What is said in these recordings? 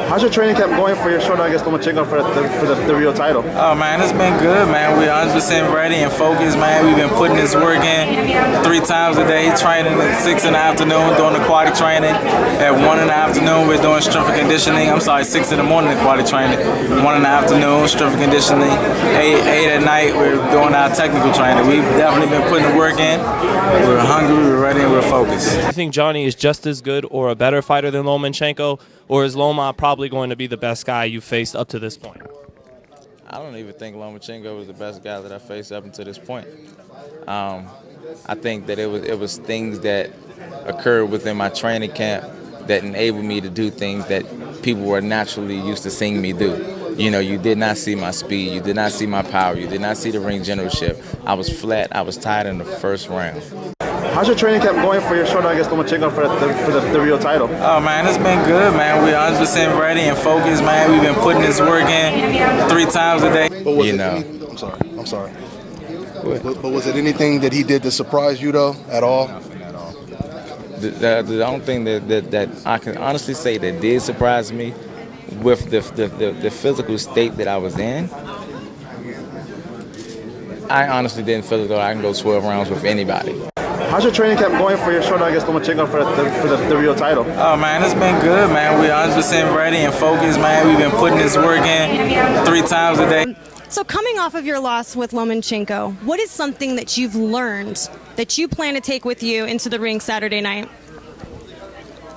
How's your training camp going for your showdown against Lomachenko for the real title? Oh man, it's been good, man. We're 100% ready and focused, man. We've been putting this work in 3 times a day, training at 6 in the afternoon, doing aquatic training. At 1 in the afternoon, we're doing strength and conditioning. I'm sorry, 6 in the morning aquatic training. 1 in the afternoon, strength and conditioning. 8 at night, we're doing our technical training. We've definitely been putting the work in. We're hungry, we're ready, and we're focused. Do you think Johnny is just as good or a better fighter than Lomachenko, or is Loma probably going to be the best guy you faced up to this point? I don't even think Lomachenko was the best guy that I faced up until this point. I think that it was things that occurred within my training camp that enabled me to do things that people were naturally used to seeing me do. You know, you did not see my speed, you did not see my power, you did not see the ring generalship. I was flat, I was tired in the first round. How's your training camp going for your showdown against Lomachenko for the real title? Oh man, it's been good, man. We're 100% ready and focused, man. We've been putting this work in 3 times a day. But was I'm sorry. But was it anything that he did to surprise you though, at all? Nothing at all. The only thing that I can honestly say that did surprise me with the physical state that I was in, I honestly didn't feel as though I can go 12 rounds with anybody. How's your training camp going for your showdown against Lomachenko for the real title? Oh man, it's been good, man. We're 100% ready and focused, man. We've been putting this work in 3 times a day. So coming off of your loss with Lomachenko, what is something that you've learned that you plan to take with you into the ring Saturday night?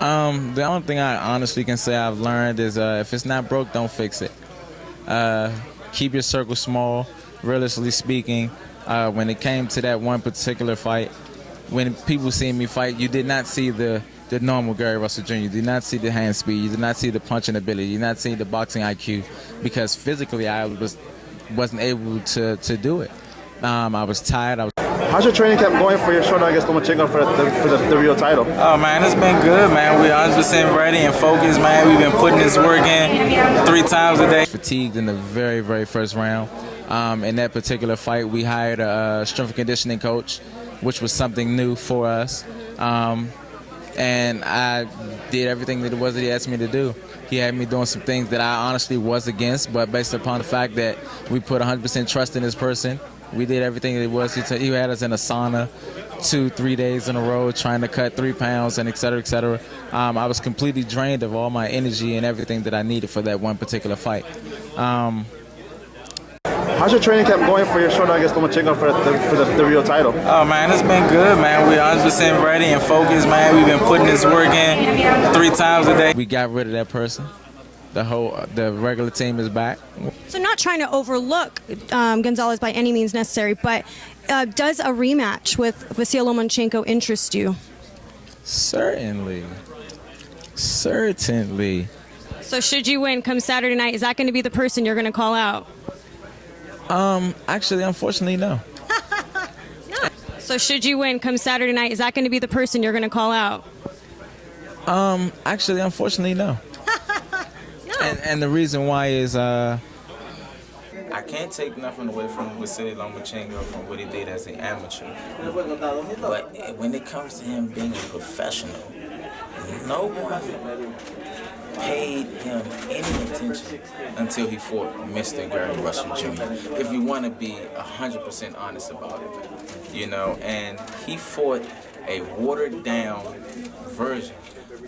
The only thing I honestly can say I've learned is if it's not broke, don't fix it. Keep your circle small. Realistically speaking, when it came to that one particular fight, when people see me fight, you did not see the normal Gary Russell Jr. You did not see the hand speed. You did not see the punching ability. You did not see the boxing IQ, because physically I wasn't able to do it. I was tired. How's your training camp going for your showdown against Lomachenko for the real title? Oh man, it's been good, man. We're 100% ready and focused, man. We've been putting this work in 3 times a day. Fatigued in the very, very first round. In that particular fight, we hired a strength and conditioning coach, which was something new for us. And I did everything that it was that he asked me to do. He had me doing some things that I honestly was against, but based upon the fact that we put 100% trust in this person, we did everything that it was. He had us in a sauna 2-3 days in a row trying to cut 3 pounds and et cetera, et cetera. I was completely drained of all my energy and everything that I needed for that one particular fight. How's your training camp going for your showdown against Lomachenko for the real title? Oh man, it's been good, man. We're 100% ready and focused, man. We've been putting this work in 3 times a day. We got rid of that person. The regular team is back. So not trying to overlook Gonzalez by any means necessary, but does a rematch with Vasyl Lomachenko interest you? Certainly. Certainly. So should you win come Saturday night, is that going to be the person you're going to call out? Actually, unfortunately, no. No. So should you win come Saturday night, is that going to be the person you're going to call out? Actually, unfortunately, no. No. And the reason why is I can't take nothing away from Vasyl Lomachenko from what he did as an amateur. But when it comes to him being a professional, no one paid him any attention until he fought Mr. Gary Russell Jr. If you want to be 100% honest about it, you know, and he fought a watered down version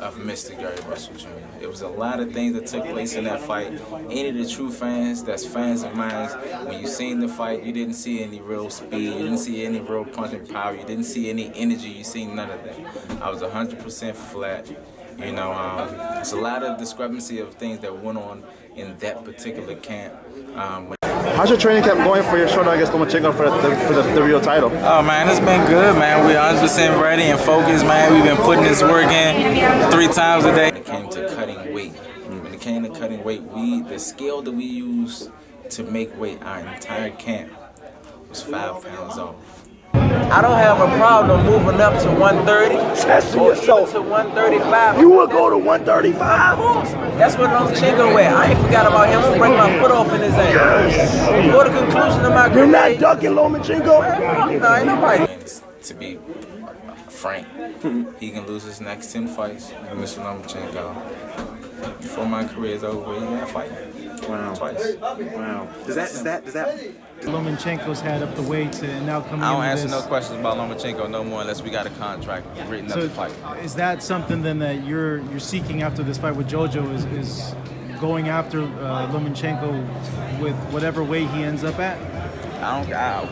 of Mr. Gary Russell Jr. It was a lot of things that took place in that fight. Any of the true fans, that's fans of mine, when you seen the fight, you didn't see any real speed, you didn't see any real punching power, you didn't see any energy, you seen none of that. I was 100% flat. You know, it's a lot of discrepancy of things that went on in that particular camp. How's your training camp going for your showdown against Lomachenko for the real title? Oh man, it's been good, man. We're 100% ready and focused, man. We've been putting this work in 3 times a day. When it came to cutting weight, the scale that we used to make weight our entire camp was 5 pounds off. I don't have a problem moving up to 130 or even to 135. You would go to 135? Of course. That's what Lomachenko at. I ain't forgot about him. I'm going to break my foot off in his ass. Yes. Before the conclusion of my career. You're not ducking Lomachenko? No, ain't nobody. To be frank, he can lose his next 10 fights with Mr. Lomachenko. before my career is over, he got fight. Wow. Twice. Wow. Does that Lomachenko's had up the weights and now coming I don't into answer this. no questions about Lomachenko no more unless we got a contract written up to fight. Is that something then that you're seeking after this fight with Jojo is going after Lomachenko with whatever weight he ends up at?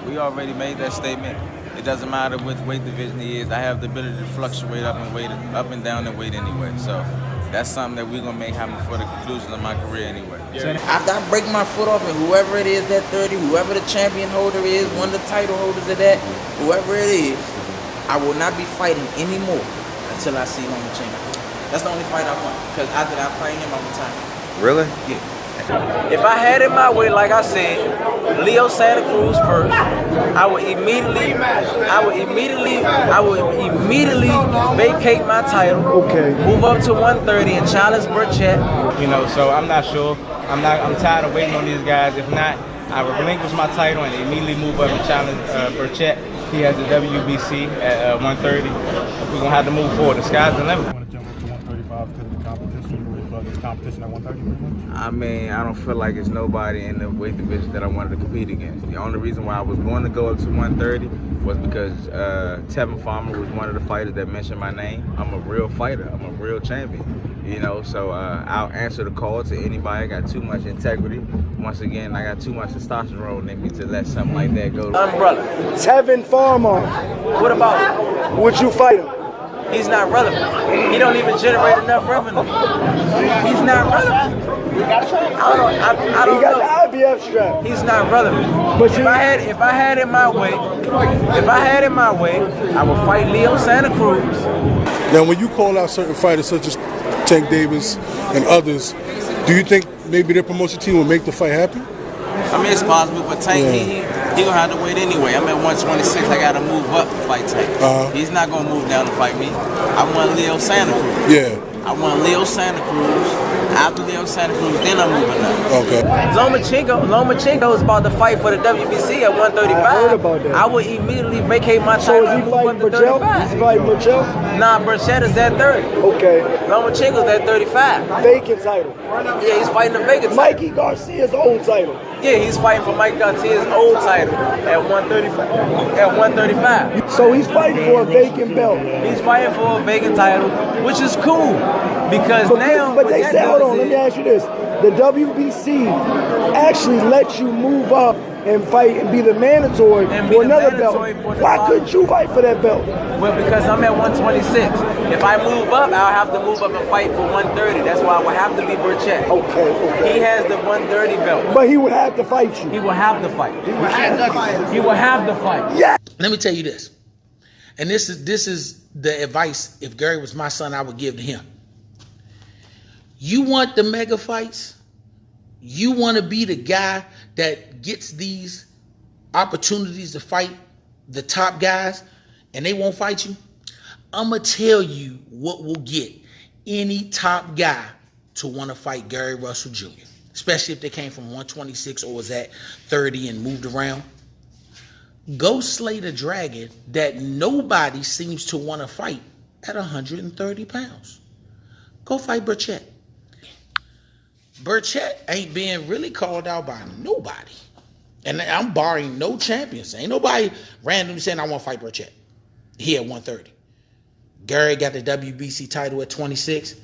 We already made that statement. It doesn't matter which weight division he is. I have the ability to fluctuate up and down in weight anyway. So that's something that we're gonna make happen before the conclusion of my career anyway. After I break my foot off and whoever it is that 30, whoever the champion holder is, one of the title holders of that, whoever it is, I will not be fighting anymore until I see Lomachenko. That's the only fight I want. Because after that, I'm fighting him all the time. really? Yeah. If I had it my way, like I said, Leo Santa Cruz first, I would immediately vacate my title. Okay. Move up to 130 and challenge Berchelt. You know, so I'm not sure. I'm tired of waiting on these guys. If not, I would relinquish my title and immediately move up and challenge Berchelt. He has the WBC at 130. We're gonna have to move forward. The sky's the limit. Want to jump up to 135 because of the competition? You really feel like there's competition at 130? I mean, I don't feel like it's nobody in the weight division that I wanted to compete against. The only reason why I was going to go up to 130 was because Tevin Farmer was one of the fighters that mentioned my name. I'm a real fighter. I'm a real champion. You know, so I'll answer the call to anybody. I got too much integrity. Once again, I got too much testosterone in me to let something like that go. Umbrella. Tevin Farmer. What about him? Would you fight him? He's not relevant. He don't even generate enough revenue. He's not relevant. I don't He got know. the IBF strap. He's not relevant. But If I had it my way, I would fight Leo Santa Cruz. Now, when you call out certain fighters such as Tank Davis and others, do you think maybe their promotion team will make the fight happen? I mean, it's possible, but Tank, he gonna have to wait anyway. I'm at 126. I gotta move up to fight Tank. He's not gonna move down to fight me. I want Leo Santa Cruz. Yeah. I want Leo Santa Cruz. After Leo Santa Cruz, then I'm moving up. Okay. Lomachenko is about to fight for the WBC at 135. I heard about that. I would immediately vacate my So title is and he move up fighting to Berchelt? 35. He's fighting Berchelt? Nah, Berchelt is at 30. Okay. Lomachenko's at 35. Vacant title. Yeah, he's fighting the vacant title. Mikey Garcia's old title. Yeah, he's fighting for Mike Garcia's old title at 135. At 135. So he's fighting for a vacant belt. He's fighting for a vacant title, which is cool because now. But they said, hold on, let me ask you this. The WBC actually lets you move up and fight and be the mandatory for another belt. Why couldn't you fight for that belt? Well, because I'm at 126. If I move up, I'll have to move up and fight for 130. That's why I would have to be Berchelt. Okay. He has the 130 belt. But he would have to fight you. He will have to fight. He will have to fight. Yeah. Let me tell you this, and this is the advice. If Gary was my son, I would give to him. You want the mega fights? You want to be the guy that gets these opportunities to fight the top guys and they won't fight you? I'm going to tell you what will get any top guy to want to fight Gary Russell Jr., especially if they came from 126 or was at 30 and moved around. Go slay the dragon that nobody seems to want to fight at 130 pounds. Go fight Berchelt. Berchelt ain't being really called out by nobody. And I'm barring no champions. Ain't nobody randomly saying I want to fight Berchelt. He at 130. Gary got the WBC title at 26.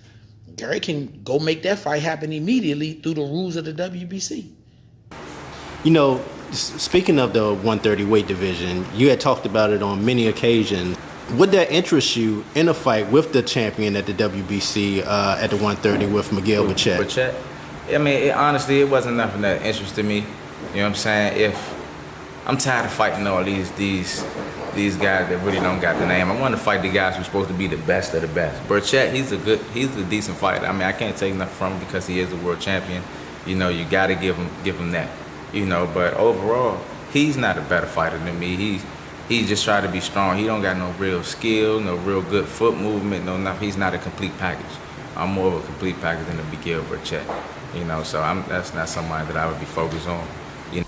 Gary can go make that fight happen immediately through the rules of the WBC. You know, speaking of the 130 weight division, you had talked about it on many occasions. Would that interest you in a fight with the champion at the WBC at the 130 with Miguel Berchelt? I mean, honestly, it wasn't nothing that interested me. You know what I'm saying? If I'm tired of fighting all these guys that really don't got the name. I want to fight the guys who's supposed to be the best of the best. Berchelt, he's a decent fighter. I mean, I can't take nothing from him because he is a world champion. You know, you got to give him that. You know, but overall, he's not a better fighter than me. He's just trying to be strong. He don't got no real skill, no real good foot movement, no nothing. He's not a complete package. I'm more of a complete package than a Miguel Berchelt. You know, so that's not somebody that I would be focused on. You know.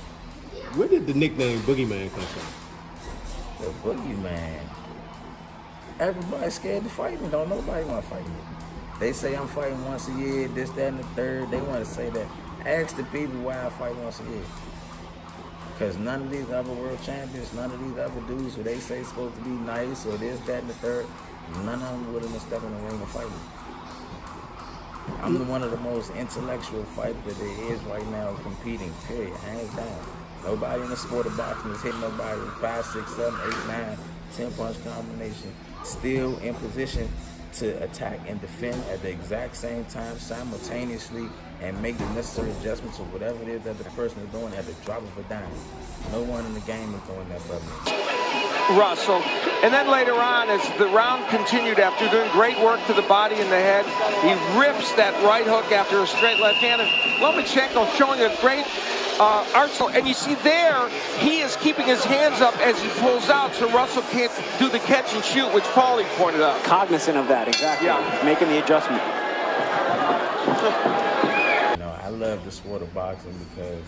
Where did the nickname Boogeyman come from? The Boogeyman. Everybody's scared to fight me. Don't nobody want to fight me. They say I'm fighting once a year, this, that, and the third. They want to say that. Ask the people why I fight once a year. Because none of these other world champions, none of these other dudes who they say supposed to be nice or this, that, and the third, none of them willing to step in the ring and fight me. I'm one of the most intellectual fighters that there is right now competing, period, hands down. Nobody in the sport of boxing is hitting nobody with 5, 6, 7, 8, 9, 10 punch combination, still in position to attack and defend at the exact same time, simultaneously, and make the necessary adjustments of whatever it is that the person is doing at the drop of a dime. No one in the game is doing that but me. Russell. And then later on, as the round continued, after doing great work to the body and the head, he rips that right hook after a straight left hand. And Lomachenko showing a great arsenal. And you see there, he is keeping his hands up as he pulls out, so Russell can't do the catch and shoot, which Paulie pointed out. Cognizant of that, exactly. Yeah. Making the adjustment. You know, I love the sport of boxing because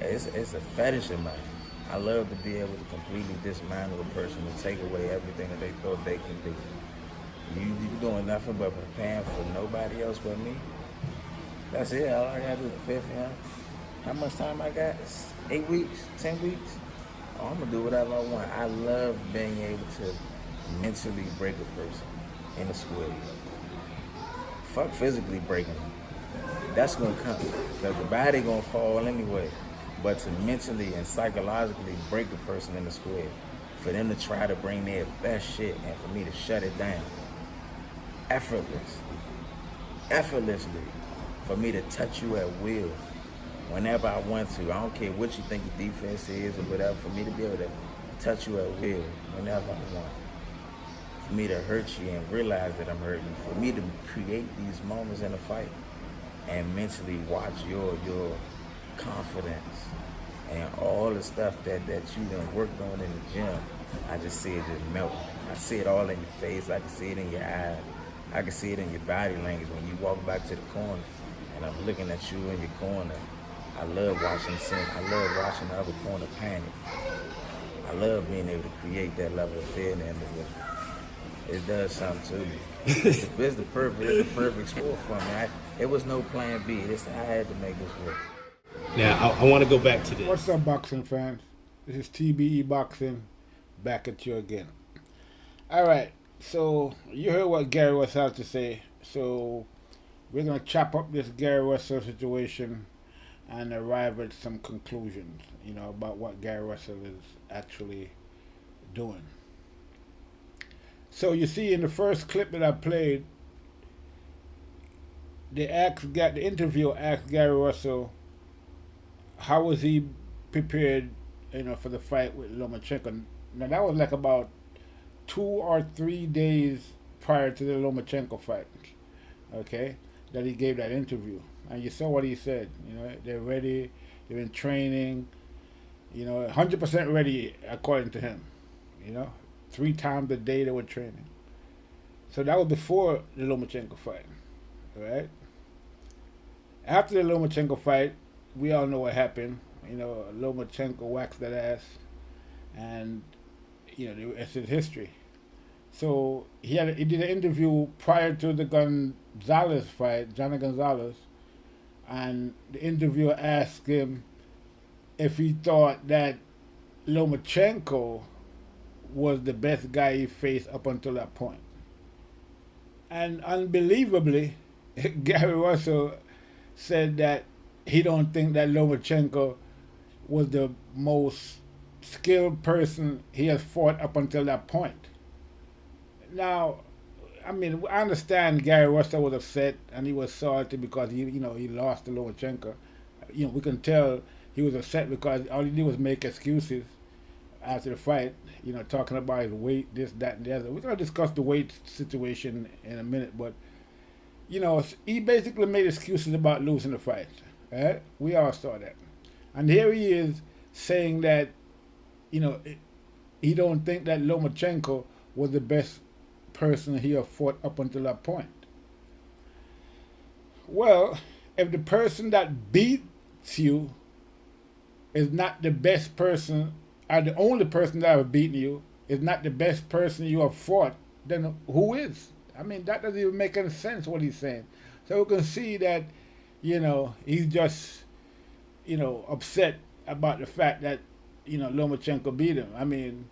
it's a fetish of mine. I love to be able to completely dismantle a person and take away everything that they thought they can do. You doing nothing but preparing for nobody else but me. That's it. All I gotta do is prepare for him. How much time I got? 8 weeks? 10 weeks? Oh, I'm gonna do whatever I want. I love being able to mentally break a person in a square. Fuck physically breaking them. That's gonna come. Because the body gonna fall anyway. But to mentally and psychologically break a person in the square, for them to try to bring their best shit and for me to shut it down, effortlessly, for me to touch you at will, whenever I want to. I don't care what you think your defense is or whatever, for me to be able to touch you at will whenever I want. For me to hurt you and realize that I'm hurting you. For me to create these moments in a fight and mentally watch your confidence and all the stuff that you done worked on in the gym. I just see it just melt. I see it all in your face. I can see it in your eyes. I can see it in your body language when you walk back to the corner and I'm looking at you in your corner. I love watching the scene. I love watching the other corner panic. I love being able to create that level of fear in the individual. It does something to me. It's the perfect sport for me. It was no plan B. I had to make this work. Now, I want to go back to this. What's up, boxing fans? This is TBE Boxing, back at you again. All right, so you heard what Gary Russell had to say. So we're going to chop up this Gary Russell situation and arrive at some conclusions, about what Gary Russell is actually doing. So you see in the first clip that I played, the interviewer asked Gary Russell how was he prepared, for the fight with Lomachenko. Now that was like about 2 or 3 days prior to the Lomachenko fight, okay, that he gave that interview. And you saw what he said, they're ready, they're in training, 100% ready according to him, 3 times a day they were training. So that was before the Lomachenko fight, right? After the Lomachenko fight, we all know what happened. Lomachenko waxed that ass, and it's his history. So he did an interview prior to the Gonzalez fight, Johnny Gonzalez, and the interviewer asked him if he thought that Lomachenko was the best guy he faced up until that point. And unbelievably, Gary Russell said that he don't think that Lomachenko was the most skilled person he has fought up until that point. Now, I understand Gary Russell was upset and he was salty because he lost to Lomachenko. We can tell he was upset because all he did was make excuses after the fight, talking about his weight, this, that, and the other. We're going to discuss the weight situation in a minute, but, he basically made excuses about losing the fight. Right? We all saw that. And here he is saying that, he don't think that Lomachenko was the best person he had fought up until that point. Well, if the person that beats you is not the best person, or the only person that have beaten you is not the best person you have fought, then who is? I mean, that doesn't even make any sense what he's saying. So we can see that, you know, he's just, you know, upset about the fact that, you know, Lomachenko beat him. I mean,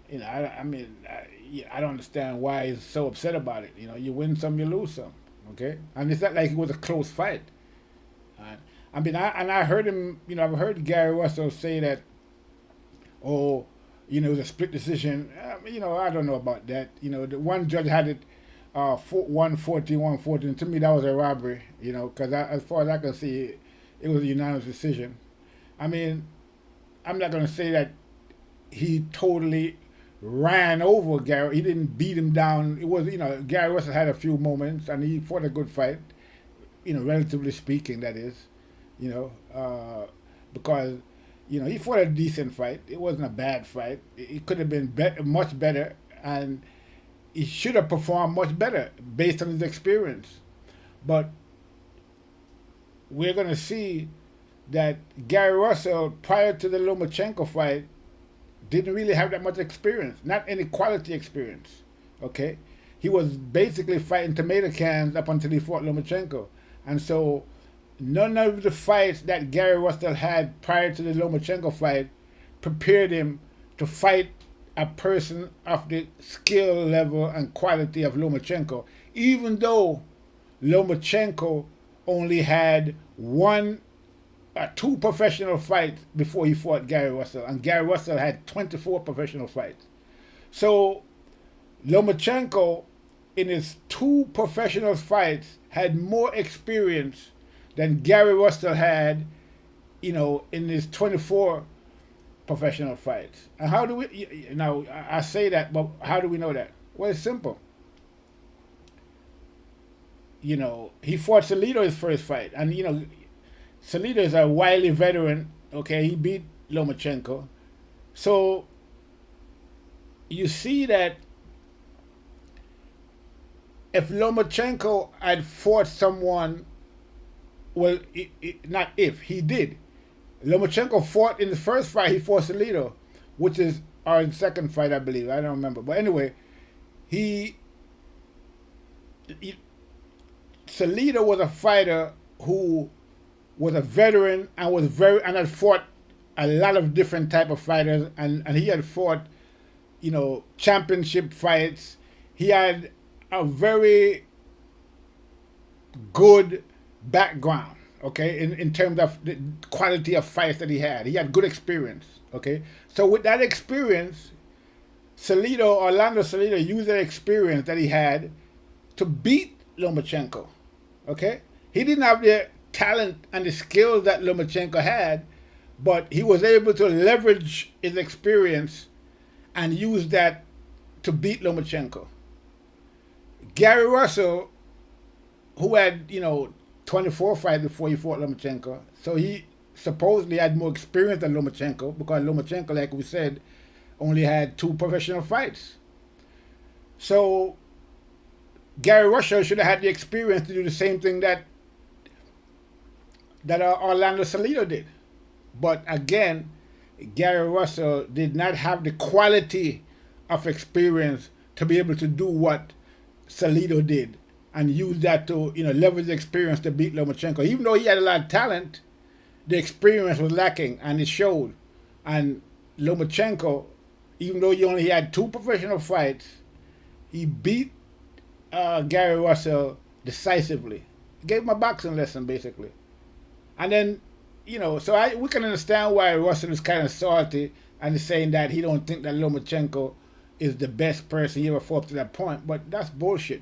you know, I don't understand why he's so upset about it. You know, you win some, you lose some. Okay, and it's not like it was a close fight. I mean, I heard him. You know, I've heard Gary Russell say that, oh, you know, it was a split decision. You know, I don't know about that. You know, the one judge had it 140. To me, that was a robbery. You know, because as far as I can see, it was a unanimous decision. I mean, I'm not going to say that he totally ran over Gary. He didn't beat him down. It was, you know, Gary Russell had a few moments and he fought a good fight, you know, relatively speaking, that is, you know, because, you know, he fought a decent fight. It wasn't a bad fight. It could have been much better, and he should have performed much better based on his experience. But we're going to see that Gary Russell, prior to the Lomachenko fight, didn't really have that much experience, not any quality experience, okay? He was basically fighting tomato cans up until he fought Lomachenko. And so none of the fights that Gary Russell had prior to the Lomachenko fight prepared him to fight a person of the skill level and quality of Lomachenko, even though Lomachenko only had two professional fights before he fought Gary Russell, and Gary Russell had 24 professional fights. So Lomachenko, in his 2 professional fights, had more experience than Gary Russell had, you know, in his 24 professional fights. And how do we, now I say that, but how do we know that? Well, it's simple. You know, he fought Salido his first fight, and, you know, Salido is a wily veteran, okay? He beat Lomachenko. So you see that if Lomachenko had fought someone, well, not if, he did. Lomachenko fought in the first fight, he fought Salido, which is our second fight, I believe. I don't remember. But anyway, Salido was a fighter who was a veteran and had fought a lot of different type of fighters, and he had fought, you know, championship fights. He had a very good background, okay, in terms of the quality of fights that he had. He had good experience, okay. So with that experience, Orlando Salido used that experience that he had to beat Lomachenko, okay. He didn't have the talent and the skills that Lomachenko had, but he was able to leverage his experience and use that to beat Lomachenko. Gary Russell, who had, you know, 24 fights before he fought Lomachenko, so he supposedly had more experience than Lomachenko, because Lomachenko, like we said, only had 2 professional fights. So Gary Russell should have had the experience to do the same thing that Orlando Salido did. But again, Gary Russell did not have the quality of experience to be able to do what Salido did and use that to, you know, leverage the experience to beat Lomachenko. Even though he had a lot of talent, the experience was lacking, and it showed. And Lomachenko, even though he only had 2 professional fights, he beat Gary Russell decisively. Gave him a boxing lesson, basically. And then, you know, so we can understand why Russell is kind of salty and is saying that he don't think that Lomachenko is the best person he ever fought up to that point. But that's bullshit.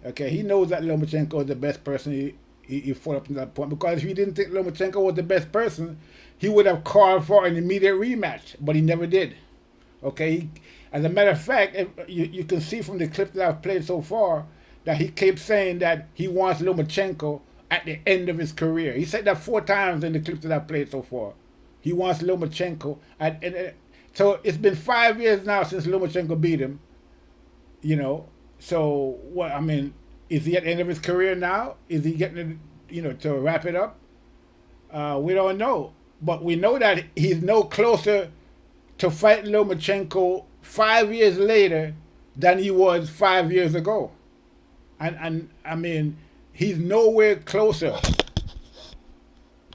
Okay, he knows that Lomachenko is the best person he fought up to that point. Because if he didn't think Lomachenko was the best person, he would have called for an immediate rematch. But he never did. Okay, as a matter of fact, you can see from the clip that I've played so far that he keeps saying that he wants Lomachenko at the end of his career. He said that 4 times in the clips that I've played so far. He wants Lomachenko so it's been 5 years now since Lomachenko beat him. You know, so what? I mean, is he at the end of his career now? Is he getting, you know, to wrap it up? We don't know, but we know that he's no closer to fighting Lomachenko 5 years later than he was 5 years ago. and I mean, he's nowhere closer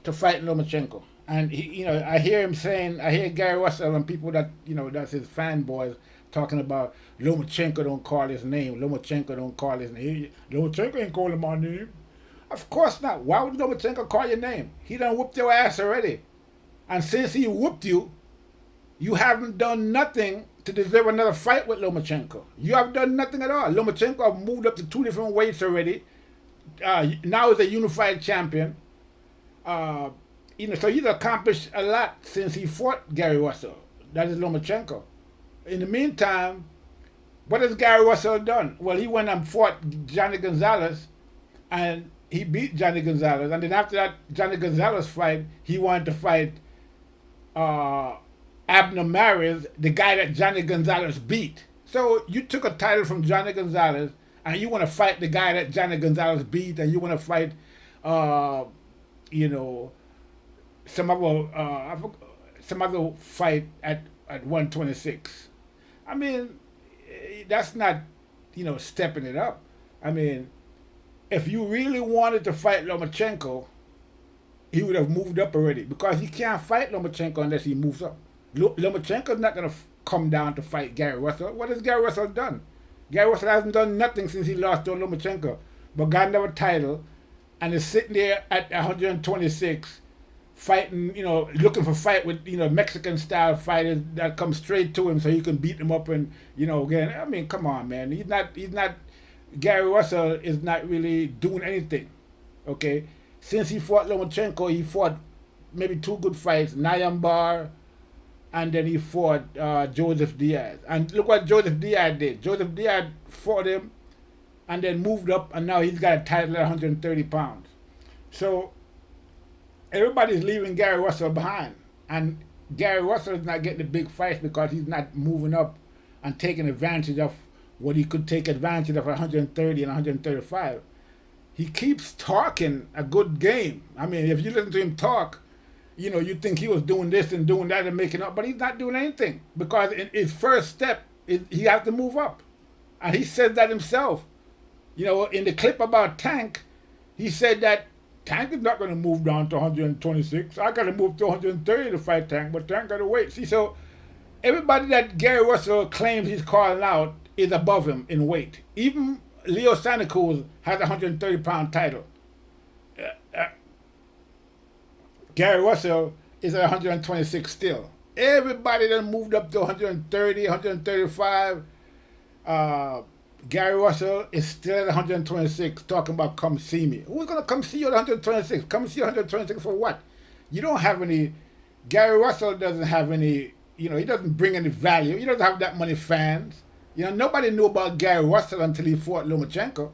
to fighting Lomachenko. And he, I hear him saying, I hear Gary Russell and people that that's his fanboys talking about Lomachenko don't call his name. Lomachenko don't call his name. Lomachenko ain't calling my name. Of course not. Why would Lomachenko call your name? He done whooped your ass already. And since he whooped you, you haven't done nothing to deserve another fight with Lomachenko. You have done nothing at all. Lomachenko have moved up to 2 different weights already. Now he's a unified champion. So he's accomplished a lot since he fought Gary Russell. That is Lomachenko. In the meantime, what has Gary Russell done? Well, he went and fought Johnny Gonzalez, and he beat Johnny Gonzalez. And then after that Johnny Gonzalez fight, he wanted to fight Abner Mares, the guy that Johnny Gonzalez beat. So you took a title from Johnny Gonzalez, and you want to fight the guy that Johnny Gonzalez beat, and you want to fight, some other fight at 126. I mean, that's not, stepping it up. I mean, if you really wanted to fight Lomachenko, he would have moved up already, because he can't fight Lomachenko unless he moves up. Lomachenko's not going to come down to fight Gary Russell. What has Gary Russell done? Gary Russell hasn't done nothing since he lost to Lomachenko, but got another title and is sitting there at 126 fighting, looking for fight with, Mexican style fighters that come straight to him so he can beat them up and, again, I mean, come on, man. Gary Russell is not really doing anything, okay? Since he fought Lomachenko, he fought maybe 2 good fights, Nyambar, and then he fought Joseph Diaz. And look what Joseph Diaz did. Joseph Diaz fought him and then moved up, and now he's got a title at 130 pounds. So everybody's leaving Gary Russell behind. And Gary Russell is not getting the big fights because he's not moving up and taking advantage of what he could take advantage of at 130 and 135. He keeps talking a good game. I mean, if you listen to him talk, you think he was doing this and doing that and making up, but he's not doing anything, because in his first step is he has to move up. And he said that himself. In the clip about Tank, he said that Tank is not going to move down to 126. I got to move to 130 to fight Tank, but Tank got to wait. See, so everybody that Gary Russell claims he's calling out is above him in weight. Even Leo Santa Cruz has a 130-pound title. Gary Russell is at 126 still. Everybody that moved up to 130, 135, Gary Russell is still at 126 talking about come see me. Who's going to come see you at 126? Come see you at 126 for what? You don't have any, Gary Russell doesn't have any, he doesn't bring any value. He doesn't have that many fans. Nobody knew about Gary Russell until he fought Lomachenko.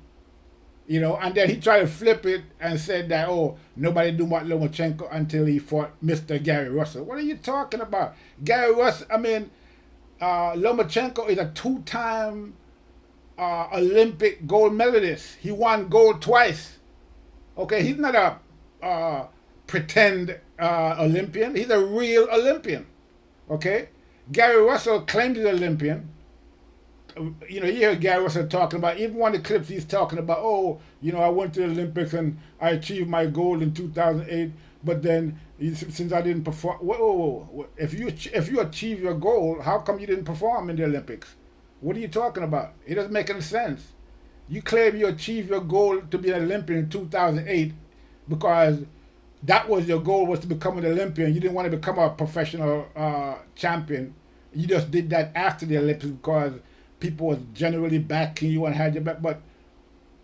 And then he tried to flip it and said that, nobody knew about Lomachenko until he fought Mr. Gary Russell. What are you talking about? Gary Russell, Lomachenko is a 2-time Olympic gold medalist. He won gold twice. Okay, he's not a pretend Olympian. He's a real Olympian. Okay? Gary Russell claimed he's an Olympian. You hear Gary Russell talking about, even one of the clips he's talking about, I went to the Olympics and I achieved my goal in 2008, but then since I didn't perform, if you achieve your goal, how come you didn't perform in the Olympics? What are you talking about? It doesn't make any sense. You claim you achieved your goal to be an Olympian in 2008 because that was your goal, was to become an Olympian. You didn't want to become a professional champion. You just did that after the Olympics because people was generally backing you and had your back. But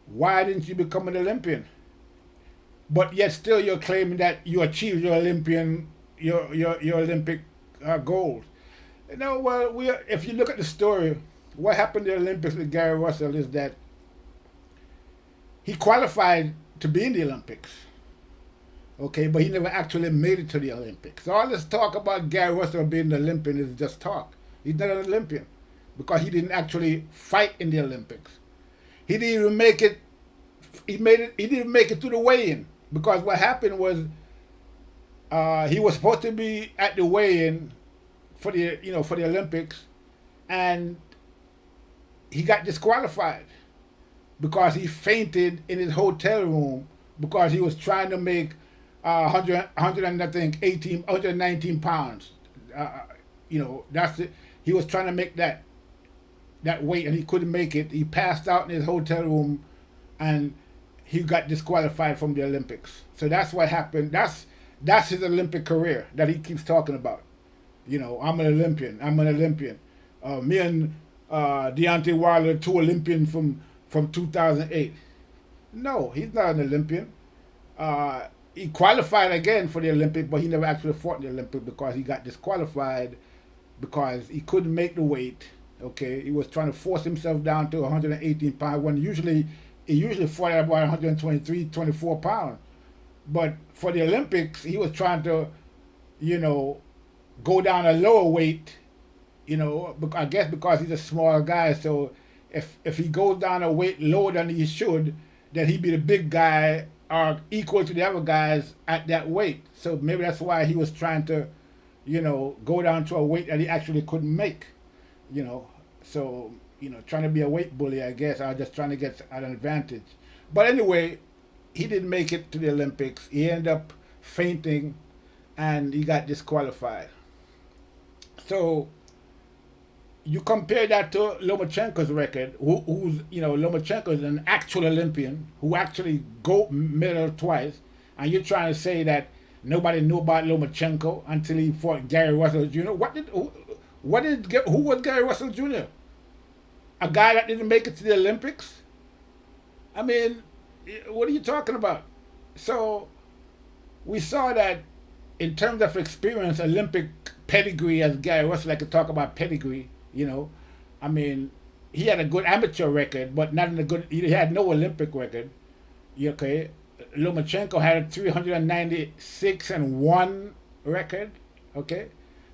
why didn't you become an Olympian? But yet still you're claiming that you achieved your Olympian, your Olympic goals. If you look at the story, what happened in the Olympics with Gary Russell is that he qualified to be in the Olympics. Okay, but he never actually made it to the Olympics. So all this talk about Gary Russell being an Olympian is just talk. He's not an Olympian because he didn't actually fight in the Olympics. He didn't even make it. He didn't make it to the weigh-in because what happened was he was supposed to be at the weigh-in for the Olympics, and he got disqualified because he fainted in his hotel room because he was trying to make 100 and I think 119 pounds. You know, that's it. He was trying to make that weight and he couldn't make it. He passed out in his hotel room and he got disqualified from the Olympics. So that's what happened. That's his Olympic career that he keeps talking about. You know, I'm an Olympian. Me and Deontay Wilder, 2 Olympians from 2008. No, he's not an Olympian. He qualified again for the Olympic, but he never actually fought in the Olympic because he got disqualified because he couldn't make the weight. Okay, he was trying to force himself down to 118 pounds when he usually fought at about 123, 24 pounds. But for the Olympics, he was trying to, you know, go down a lower weight, you know, I guess because he's a small guy. So if he goes down a weight lower than he should, then he'd be the big guy or equal to the other guys at that weight. So maybe that's why he was trying to, you know, go down to a weight that he actually couldn't make, you know. So, you know, trying to be a weight bully, I guess, or just trying to get an advantage. But anyway, he didn't make it to the Olympics. He ended up fainting and he got disqualified. So you compare that to Lomachenko's record, who's, you know, Lomachenko is an actual Olympian who actually gold medal twice, and you're trying to say that nobody knew about Lomachenko until he fought Gary Russell Jr. Who was Gary Russell Jr.? A guy that didn't make it to the Olympics? I mean, what are you talking about? So we saw that in terms of experience, Olympic pedigree, as Gary Russell like to talk about pedigree, you know. I mean, he had a good amateur record, but not in a good, he had no Olympic record. Okay. Lomachenko had a 396-1 record. Okay.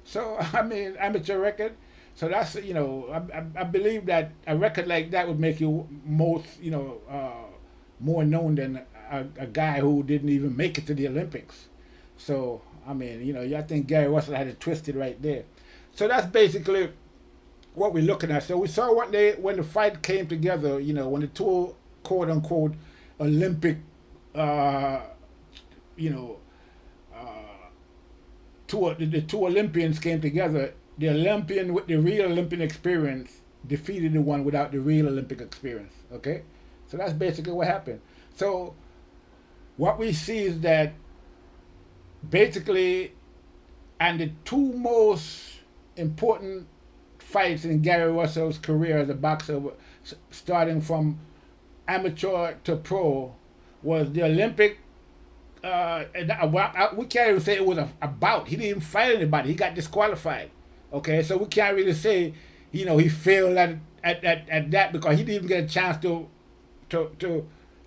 So, I mean, amateur record. So that's, you know, I believe that a record like that would make you more known than a guy who didn't even make it to the Olympics. So, I mean, you know, I think Gary Russell had it twisted right there. So that's basically what we're looking at. So we saw when the fight came together, you know, when the 2 quote-unquote Olympic, the 2 Olympians came together. The Olympian with the real Olympic experience defeated the one without the real Olympic experience. Okay? So that's basically what happened. So what we see is that basically, and the 2 most important fights in Gary Russell's career as a boxer, starting from amateur to pro, was the Olympic. We can't even say it was a bout. He didn't even fight anybody. He got disqualified. Okay, so we can't really say, you know, he failed at that because he didn't even get a chance to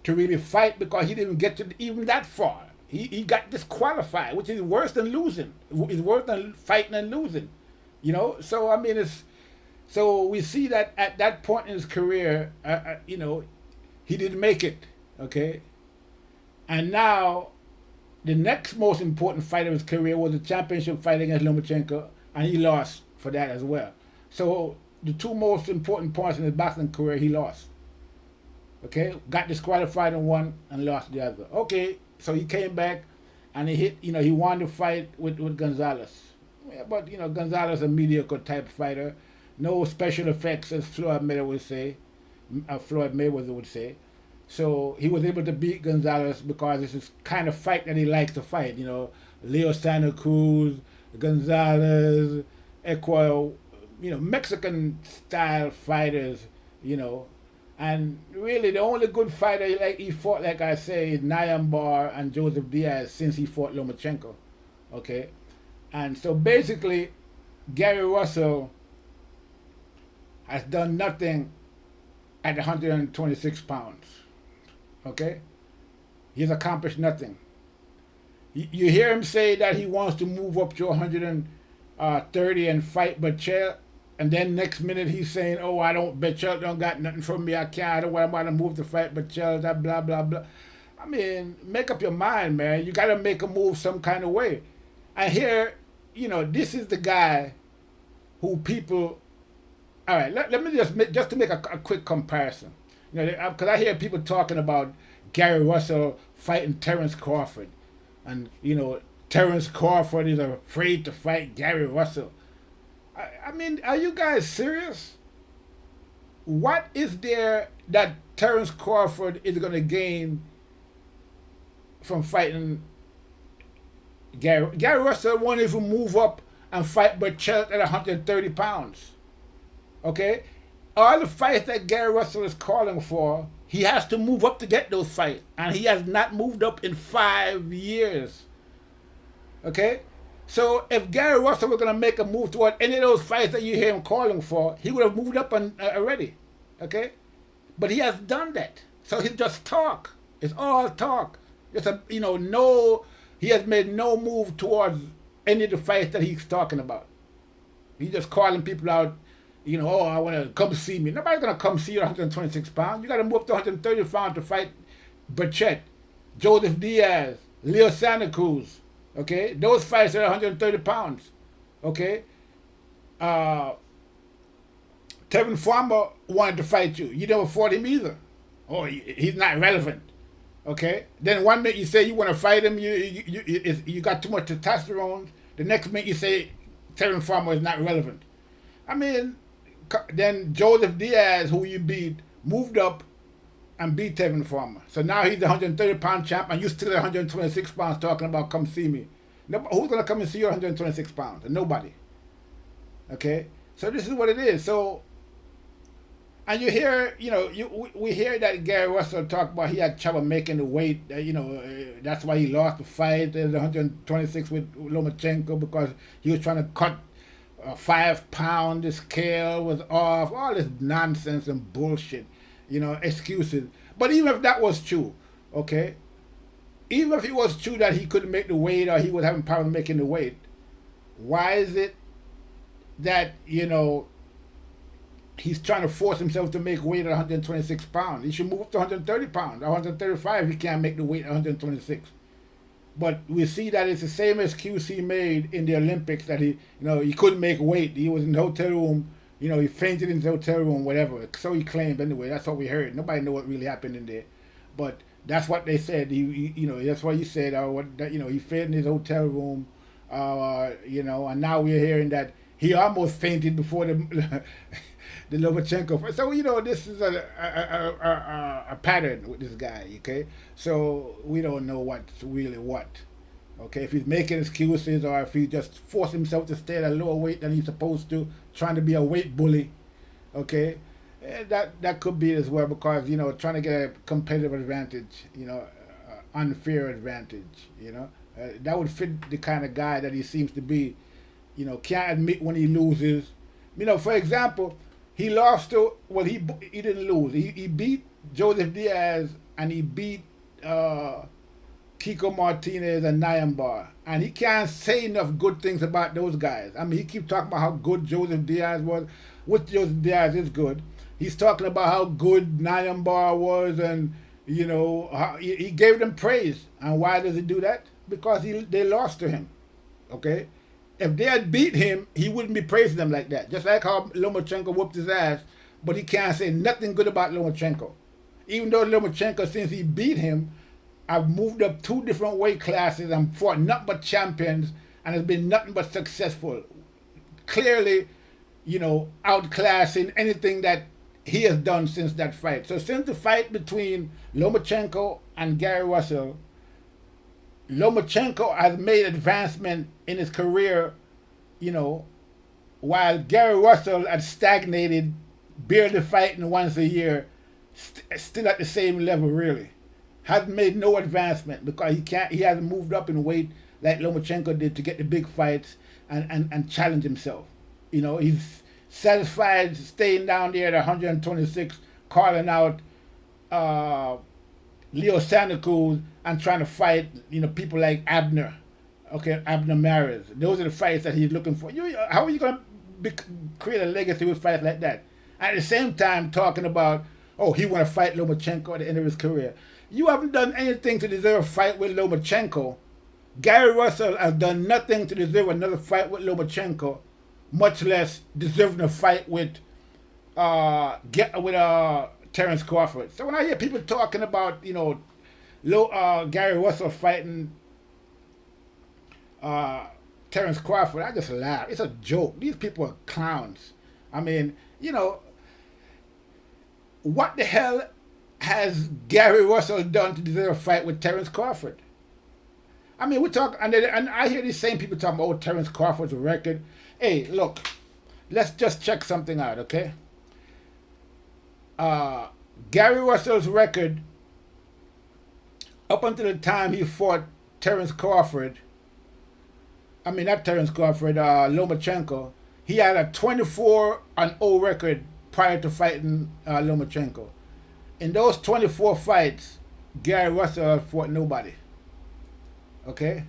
really fight because he didn't get to even that far. He got disqualified, which is worse than losing. It's worse than fighting and losing. You know, so I mean, so we see that at that point in his career, you know, he didn't make it. Okay, and now the next most important fight of his career was a championship fight against Lomachenko, and he lost for that as well. So the 2 most important points in his boxing career, he lost. Okay, got disqualified in one and lost the other. Okay, so he came back and he won the fight with Gonzalez. Yeah, but you know, Gonzalez a mediocre type fighter, no special effects as Floyd Mayweather would say. So he was able to beat Gonzalez because it's this kind of fight that he likes to fight. You know, Leo Santa Cruz, Gonzalez, Ecuador, you know, Mexican style fighters, you know. And really the only good fighter he fought, like I say, is Nyambar and Joseph Diaz since he fought Lomachenko. Okay. And so basically Gary Russell has done nothing at 126 pounds. Okay? He's accomplished nothing. You hear him say that he wants to move up to 130 and fight Berchelt, and then next minute he's saying, "Oh, Berchelt don't got nothing from me. I don't want to move to fight Berchelt." Blah blah blah. I mean, make up your mind, man. You got to make a move some kind of way. And here, you know, this is the guy who people. All right, let me just to make a quick comparison. You know, because I hear people talking about Gary Russell fighting Terrence Crawford, and you know, Terrence Crawford is afraid to fight Gary Russell. I mean, are you guys serious? What is there that Terrence Crawford is going to gain from fighting Gary Russell? Won't even move up and fight Berchelt at 130 pounds. Okay? All the fights that Gary Russell is calling for, he has to move up to get those fights. And he has not moved up in 5 years. Okay? So if Gary Russell were going to make a move toward any of those fights that you hear him calling for, he would have moved up already. Okay? But he has done that. So he's just talk. It's all talk. It's he has made no move towards any of the fights that he's talking about. He's just calling people out, I want to come see me. Nobody's going to come see you at 126 pounds. You got to move up to 130 pounds to fight Berchelt, Joseph Diaz, Leo Santa Cruz. Okay? Those fights are 130 pounds. Okay? Tevin Farmer wanted to fight you. You never fought him either. Oh, he's not relevant. Okay? Then one minute you say you want to fight him, you got too much testosterone. The next minute you say Tevin Farmer is not relevant. I mean, then Joseph Diaz, who you beat, moved up and beat Tevin Farmer. So now he's the 130-pound champ, and you still at 126 pounds talking about come see me. Who's going to come and see you at 126 pounds? Nobody. Okay? So this is what it is. So, and you hear, we hear that Gary Russell talk about he had trouble making the weight. That's why he lost the fight at 126 with Lomachenko, because he was trying to cut 5 pounds. The scale was off. All this nonsense and bullshit, excuses. But even if that was true, okay, even if it was true that he couldn't make the weight or he was having problem making the weight, why is it that, he's trying to force himself to make weight at 126 pounds? He should move up to 130 pounds. 135, he can't make the weight at 126. But we see that it's the same excuse he made in the Olympics, that he couldn't make weight. He was in the hotel room, he fainted in the hotel room, whatever. So he claimed anyway. That's what we heard. Nobody know what really happened in there. But that's what they said. That's what he said. He fainted in his hotel room, and now we're hearing that he almost fainted before the Lomachenko. So this is a pattern with this guy. Okay, so we don't know what's really what. Okay, if he's making excuses or if he just forced himself to stay at a lower weight than he's supposed to, trying to be a weight bully. Okay, that could be as well, because trying to get a competitive advantage, unfair advantage. That would fit the kind of guy that he seems to be. Can't admit when he loses. For example, he lost to, he didn't lose. He beat Joseph Diaz and he beat Kiko Martinez and Nyambar. And he can't say enough good things about those guys. I mean, he keeps talking about how good Joseph Diaz was, which Joseph Diaz is good. He's talking about how good Nyambar was, and, how he gave them praise. And why does he do that? Because they lost to him. Okay? If they had beat him, he wouldn't be praising them like that. Just like how Lomachenko whooped his ass, but he can't say nothing good about Lomachenko. Even though Lomachenko, since he beat him, I've moved up 2 different weight classes and fought nothing but champions, and has been nothing but successful. Clearly, outclassing anything that he has done since that fight. So since the fight between Lomachenko and Gary Russell, Lomachenko has made advancement in his career, while Gary Russell had stagnated, barely fighting once a year, still at the same level really. Hasn't made no advancement because he hasn't moved up in weight like Lomachenko did to get the big fights and challenge himself. He's satisfied staying down there at 126, calling out Leo Santa Cruz and trying to fight, people like Abner. Okay, Abner Maris. Those are the fights that he's looking for. How are you going to create a legacy with fights like that? At the same time, talking about, he want to fight Lomachenko at the end of his career. You haven't done anything to deserve a fight with Lomachenko. Gary Russell has done nothing to deserve another fight with Lomachenko, much less deserving a fight with Tevin Terrence Crawford. So when I hear people talking about, you know, Gary Russell fighting Terrence Crawford, I just laugh. It's a joke. These people are clowns. I mean, you know, what the hell has Gary Russell done to deserve a fight with Terrence Crawford? I mean, we talk, and I hear these same people talking about Terrence Crawford's record. Hey, look, let's just check something out, okay? Gary Russell's record up until the time he fought Terrence Crawford, I mean, not Terrence Crawford, Lomachenko, he had a 24-0 record prior to fighting Lomachenko. In those 24 fights, Gary Russell fought nobody. Okay?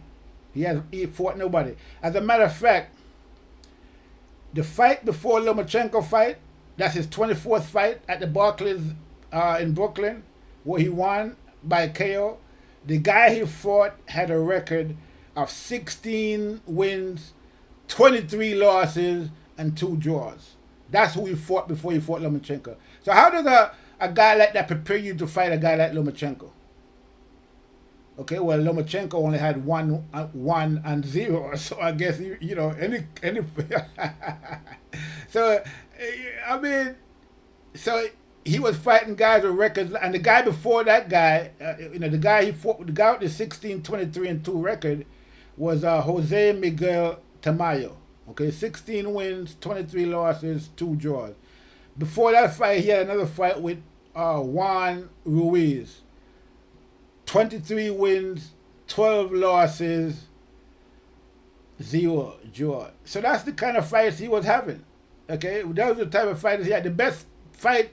He fought nobody. As a matter of fact, the fight before Lomachenko fight, that's his 24th fight at the Barclays in Brooklyn, where he won by KO. The guy he fought had a record of 16 wins, 23 losses, and 2 draws. That's who he fought before he fought Lomachenko. So how does a guy like that prepare you to fight a guy like Lomachenko? Okay, well, Lomachenko only had 1-0, so I guess you know any. So I mean, so he was fighting guys with records, and the guy before that guy, you know, the guy he fought, the guy with the 16, 23, and 2 record was Jose Miguel Tamayo. Okay, 16 wins, 23 losses, 2 draws. Before that fight, he had another fight with Juan Ruiz. 23 wins, 12 losses, 0 draw. So that's the kind of fights he was having. Okay, that was the type of fighters he had. The best fight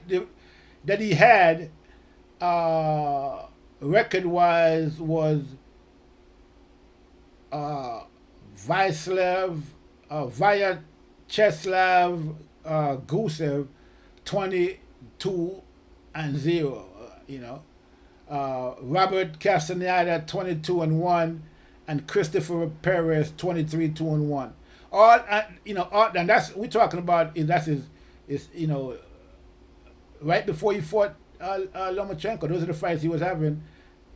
that he had, record-wise, was Vyacheslav Gusev, 22-0. You know. Robert Castaneda 22-1, and Christopher Perez 23-1. All you know, and that's we're talking about. That's his you know, right before he fought Lomachenko. Those are the fights he was having,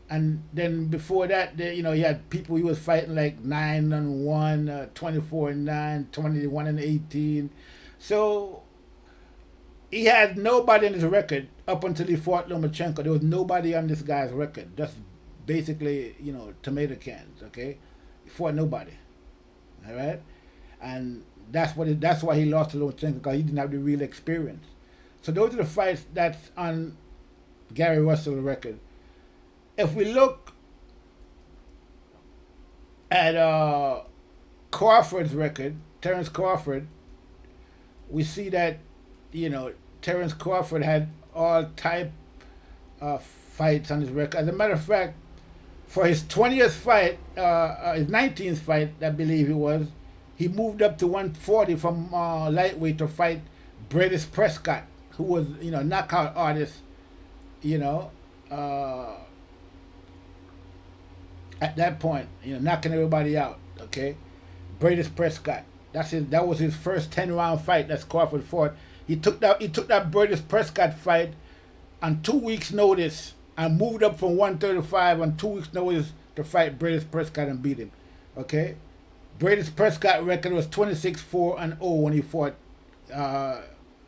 and then before that, you know, he had people he was fighting like 9-1, 24-9, 21-18. So he had nobody on his record up until he fought Lomachenko. There was nobody on this guy's record. Just basically, you know, tomato cans. Okay, he fought nobody. All right, and that's why he lost to Lomachenko, because he didn't have the real experience. So those are the fights that's on Gary Russell's record. If we look at Crawford's record, Terrence Crawford, we see that, you know, Terrence Crawford had all type of fights on his record. As a matter of fact, for his 20th fight, his 19th fight, I believe it was, he moved up to 140 from lightweight to fight Bradis Prescott, who was, you know, knockout artist, you know, at that point, you know, knocking everybody out. Okay, Bradis Prescott. That was his first 10-round fight that Crawford fought. He took that Bradis Prescott fight on 2 weeks' notice and moved up from 135 on 2 weeks' notice to fight Bradis Prescott and beat him. Okay, Bradis Prescott record was 26-4-0 when he fought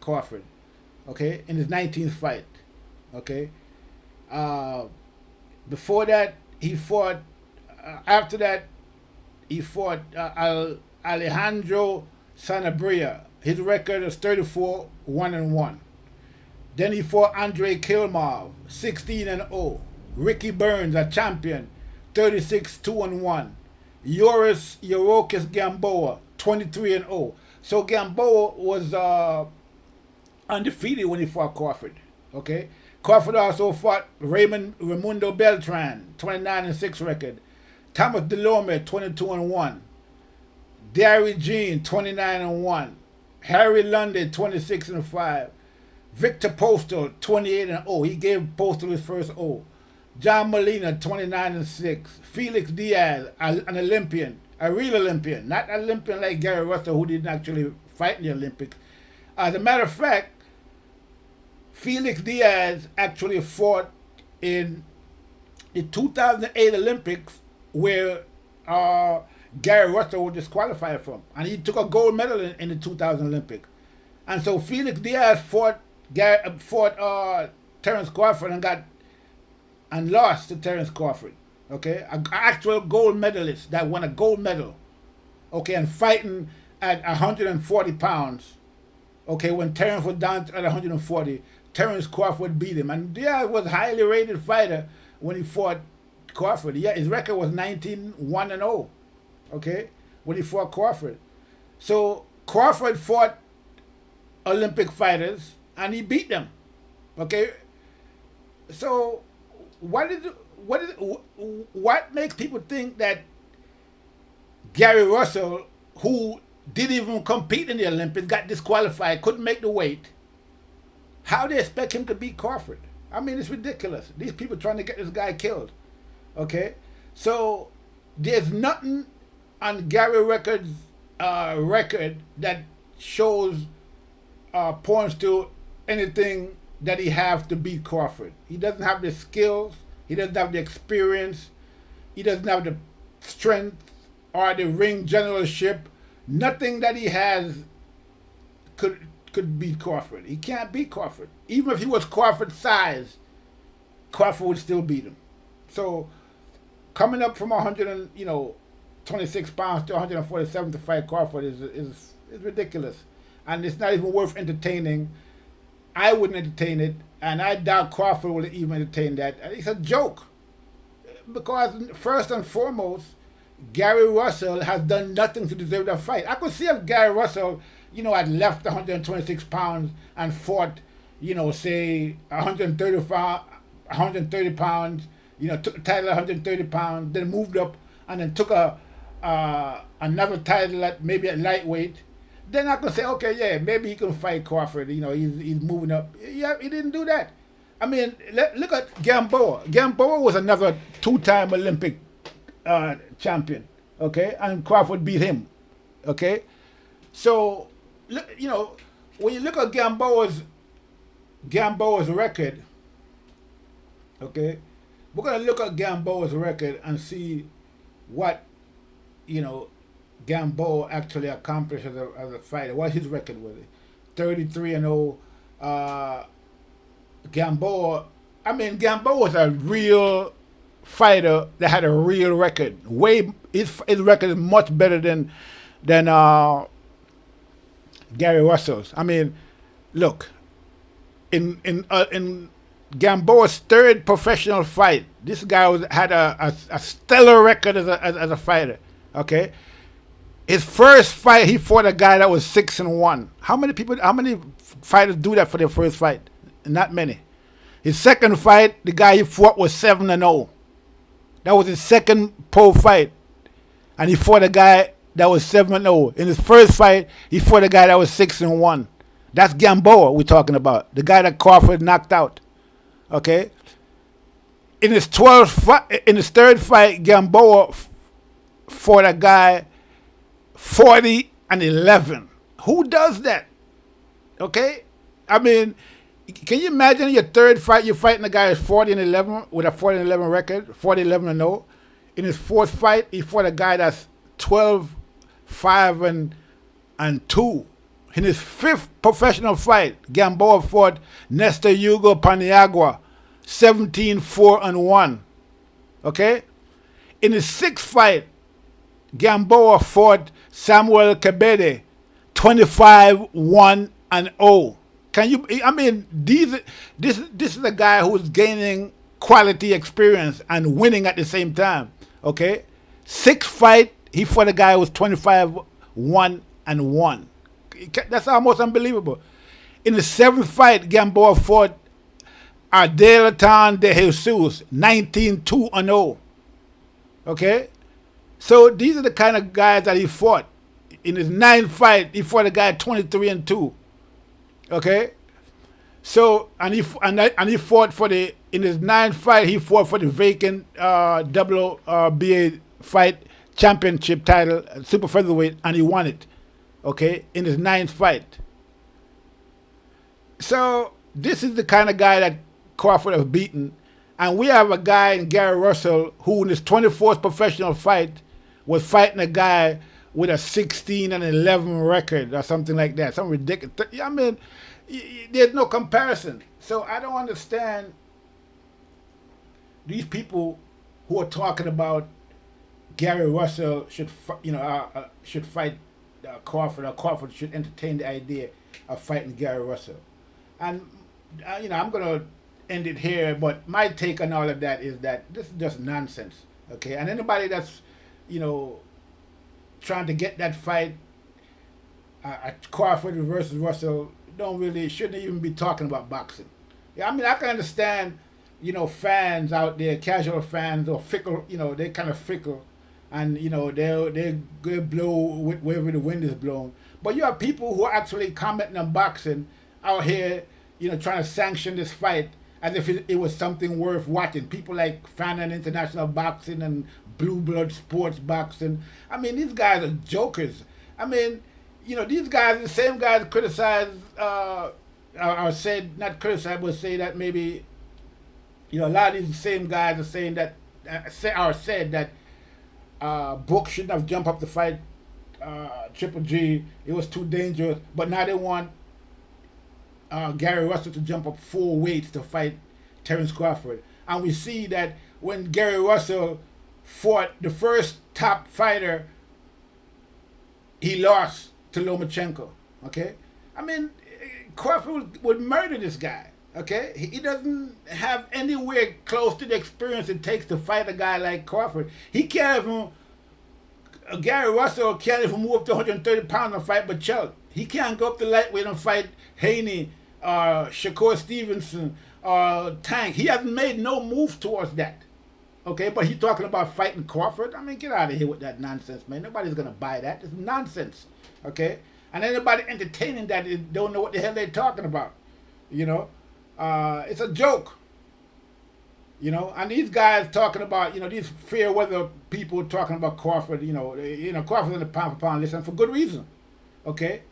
Crawford. Okay, in his 19th fight. Okay, before that he fought. After that, he fought Alejandro Sanabria. His record is 34-1-1. Then he fought Andre Kilmarv, 16-0. Ricky Burns, a champion, 36-2-1. Yorokis Gamboa, 23-0. So Gamboa was undefeated when he fought Crawford. Okay, Crawford also fought Raimundo Beltran, 29-6 record. Thomas Delorme, 22-1. Derry Jean, 29-1. Harry London, 26-5. Victor Postal, 28-0. He gave Postal his first O. John Molina, 29-6. Felix Diaz, an Olympian, a real Olympian, not an Olympian like Gary Russell, who didn't actually fight in the Olympics. As a matter of fact, Felix Diaz actually fought in the 2008 Olympics where Gary Russell was disqualified from. And he took a gold medal in the 2000 Olympics. And so Felix Diaz fought Terence Crawford and lost to Terence Crawford. Okay, an actual gold medalist that won a gold medal. Okay, and fighting at 140 pounds. Okay, when Terence was down at 140, Terence Crawford beat him. And Diaz was a highly rated fighter when he fought Crawford. Yeah, his record was 19-1-0. Okay, when he fought Crawford. So Crawford fought Olympic fighters and he beat them. Okay, so what makes people think that Gary Russell, who didn't even compete in the Olympics, got disqualified, couldn't make the weight? How do they expect him to beat Crawford? I mean, it's ridiculous. These people trying to get this guy killed. Okay, so there's nothing on Gary record that shows points to anything that he have to beat Crawford. He doesn't have the skills. He doesn't have the experience. He doesn't have the strength or the ring generalship. Nothing that he has could beat Crawford. He can't beat Crawford. Even if he was Crawford's size, Crawford would still beat him. So coming up from 126 pounds to 147 to fight Crawford is ridiculous. And it's not even worth entertaining. I wouldn't entertain it, and I doubt Crawford will even entertain that. It's a joke. Because first and foremost, Gary Russell has done nothing to deserve that fight. I could see if Gary Russell, had left 126 pounds and fought, say 130 pounds, took the title at 130 pounds, then moved up and then took another title at maybe at lightweight. Then I could say, okay, yeah, maybe he can fight Crawford. He's moving up. Yeah, he didn't do that. I mean, look at Gamboa. Gamboa was another two-time Olympic champion, okay? And Crawford beat him, okay? So, when you look at Gamboa's record, okay, we're going to look at Gamboa's record and see what, Gamboa actually accomplished as a fighter. What his record was? 33-0. Gamboa was a real fighter that had a real record. His record is much better than Gary Russell's. I mean, look, in Gamboa's third professional fight, this guy had a stellar record as a fighter. Okay. His first fight, he fought a guy that was 6-1. How many fighters do that for their first fight? Not many. His second fight, the guy he fought was 7-0. That was his second pro fight. And he fought a guy that was 7-0. In his first fight, he fought a guy that was 6-1. That's Gamboa we're talking about. The guy that Crawford knocked out. Okay? In his third fight, Gamboa fought a guy 40-11. Who does that? Okay? I mean, can you imagine your third fight, you're fighting a guy who's 40-11 with a 40-11 record, 40-11-0. In his fourth fight, he fought a guy that's 12-5-2. In his fifth professional fight, Gamboa fought Nestor Hugo Paniagua, 17-4-1. Okay? In his sixth fight, Gamboa fought Samuel Kebede, 25-1-0. Can you? I mean, this is a guy who's gaining quality experience and winning at the same time. Okay, sixth fight he fought a guy who was 25-1-1. That's almost unbelievable. In the seventh fight, Gamboa fought Adelatan de Jesus, 19-2-0. Okay. So these are the kind of guys that he fought. In his ninth fight, he fought a guy 23-2. Okay, so and he fought in his ninth fight he fought for the vacant WBA fight championship title, super featherweight, and he won it. Okay, in his ninth fight. So this is the kind of guy that Crawford has beaten. And we have a guy in Gary Russell who in his 24th professional fight was fighting a guy with a 16-11 record or something like that. Some ridiculous. I mean, there's no comparison. So I don't understand these people who are talking about Gary Russell should fight Crawford, or Crawford should entertain the idea of fighting Gary Russell. And I'm gonna end it here, but my take on all of that is that this is just nonsense. Okay, and anybody that's trying to get that fight, Crawford versus Russell, shouldn't even be talking about boxing. Yeah, I mean, I can understand, fans out there, casual fans, or fickle, they're kind of fickle, and they'll blow wherever the wind is blowing. But you have people who are actually commenting on boxing out here, trying to sanction this fight as if it was something worth watching. People like Fanon International Boxing and Blue Blood Sports Boxing. I mean, these guys are jokers. I mean, these guys, the same guys criticize, or said, not criticize, but say that maybe, a lot of these same guys are saying that, said that Book shouldn't have jumped up to fight Triple G. It was too dangerous. But now they want Gary Russell to jump up 4 weights to fight Terence Crawford. And we see that when Gary Russell fought the first top fighter, he lost to Lomachenko. Okay? I mean, Crawford would murder this guy. Okay? He doesn't have anywhere close to the experience it takes to fight a guy like Crawford. He can't even, Gary Russell can't even move up to 130 pounds and fight Berchelt. He can't go up to lightweight and fight Haney or Shakur Stevenson or Tank. He hasn't made no move towards that. Okay, but he's talking about fighting Crawford. I mean, get out of here with that nonsense, man. Nobody's going to buy that. It's nonsense. Okay? And anybody entertaining that don't know what the hell they're talking about. It's a joke. And these guys talking about, these fair weather people talking about Crawford, Crawford in the pound for pound list, and for good reason. Okay?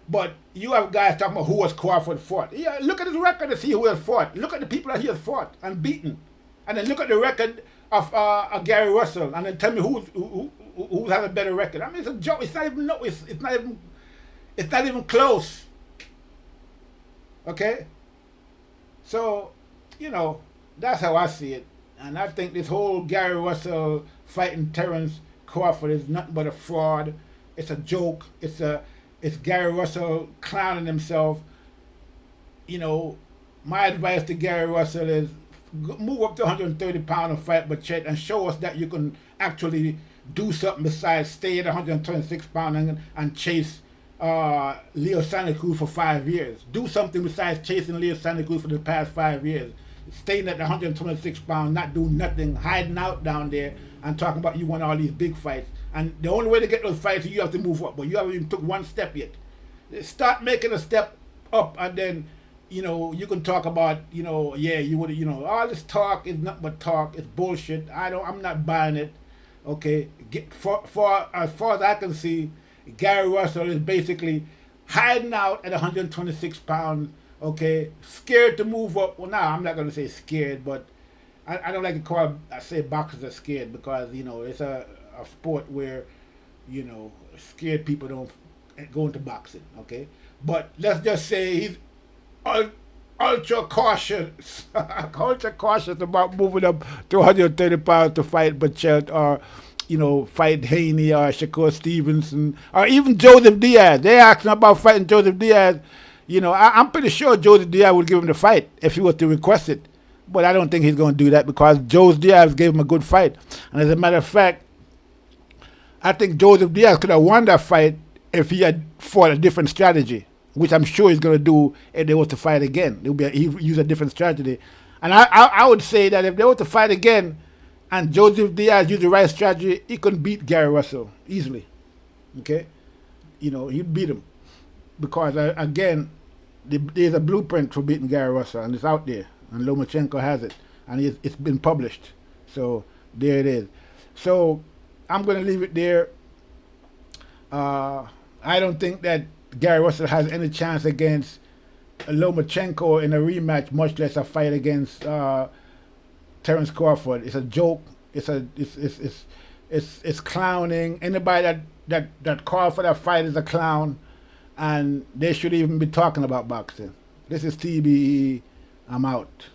But you have guys talking about who has Crawford fought. Yeah, look at his record to see who has fought. Look at the people that he has fought and beaten. And then look at the record of Gary Russell, and then tell me who has a better record. I mean, it's a joke. It's not even close. Okay? So, that's how I see it. And I think this whole Gary Russell fighting Terence Crawford is nothing but a fraud. It's a joke. It's Gary Russell clowning himself. My advice to Gary Russell is move up to 130 pounds and fight Berchelt and show us that you can actually do something besides stay at 126 pounds and chase Leo Santa Cruz for 5 years. Do something besides chasing Leo Santa Cruz for the past 5 years. Staying at 126 pounds, not doing nothing, hiding out down there and talking about you won all these big fights. And the only way to get those fights is you have to move up, but you haven't even took one step yet. Start making a step up, and then you can talk about you would all this talk is nothing but talk. It's bullshit. I'm not buying it. Okay, for as far as I can see, Gary Russell is basically hiding out at 126 pounds. Okay, scared to move up. Well, now I'm not going to say scared, but I don't like to say boxers are scared, because it's a sport where scared people don't go into boxing. Okay, but let's just say he's ultra cautious, about moving up to 130 pounds to fight Berchelt, or fight Haney or Shakur Stevenson, or even Joseph Diaz. They asked him about fighting Joseph Diaz. I'm pretty sure Joseph Diaz would give him the fight if he was to request it. But I don't think he's going to do that, because Joseph Diaz gave him a good fight. And as a matter of fact, I think Joseph Diaz could have won that fight if he had fought a different strategy, which I'm sure he's going to do if they were to fight again. He use a different strategy. And I would say that if they were to fight again and Joseph Diaz used the right strategy, he could beat Gary Russell easily. Okay? He'd beat him. Because, again, there's a blueprint for beating Gary Russell, and it's out there. And Lomachenko has it. And it's been published. So, there it is. So, I'm going to leave it there. I don't think that Gary Russell has any chance against Lomachenko in a rematch, much less a fight against Terence Crawford. It's a joke. It's clowning. Anybody that call for that fight is a clown, and they should even be talking about boxing. This is TBE. I'm out.